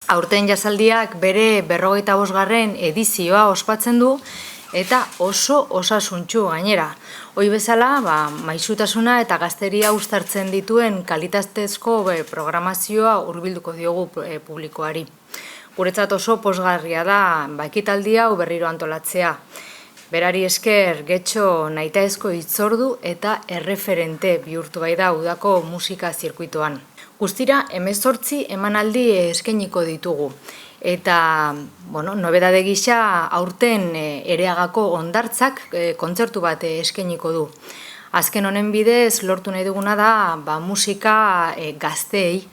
Aurten jazaldiak bere 45. edizioa ospatzen du eta oso osasuntsu gainera. Hoi bezala, maisutasuna eta gazteria uztartzen dituen kalitatezko programazioa hurbilduko diogu publikoari. Guretzat oso pozgarria da ekitaldi hau berriro antolatzea. Berari esker Getxo nahitaezko hitzordu eta erreferente bihurtu bai da udako musika zirkuitoan. Guztira 18 emanaldi eskainiko ditugu. Eta, nobedade gisa aurten Ereagako Hondartzak kontzertu bat eskainiko du. Azken honen bidez lortu nahi duguna da musika gazteei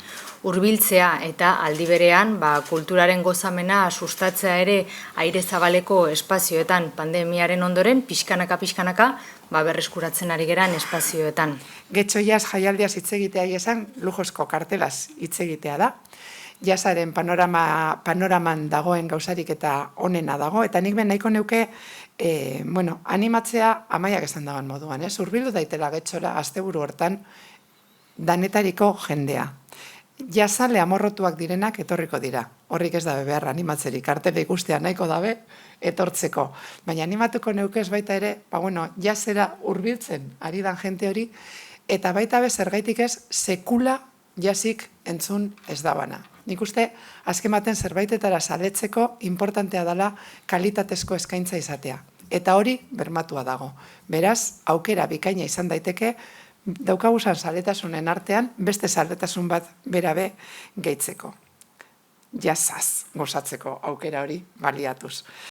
hurbiltzea eta aldi berean kulturaren gozamena sustatzea ere aire zabaleko espazioetan pandemiaren ondoren pixkanaka berreskuratzen ari geran espazioetan. Getxo jaz jaialdiaz hitz egitea esan lujozko kartelaz hitz egitea da. Jazaren panoraman dagoen gauzarik eta onena dago, eta nik ben nahiko neuke animatzea Amaiak esan dagoen moduan, hurbildu daitela Getxora asteburu hortan danetariko jendea. Jazale amorrotuak direnak etorriko dira. Horrik ez dabe behar animatzerik, kartela ikustea nahiko dabe etortzeko. Baina animatuko neuke ez baita ere, jazera hurbiltzen ari dan jente hori, eta baita be zergaitik ez sekula jazik entzun ez dabana. Nik uste, azken baten zerbaitetara zaletzeko importantea dela kalitatezko eskaintza izatea. Eta hori bermatua dago. Beraz, aukera bikaina izan daiteke, daukaguzan zaletasunen artean, beste zaletasun bat berabe gehitzeko. Jazaz gozatzeko aukera hori baliatuz.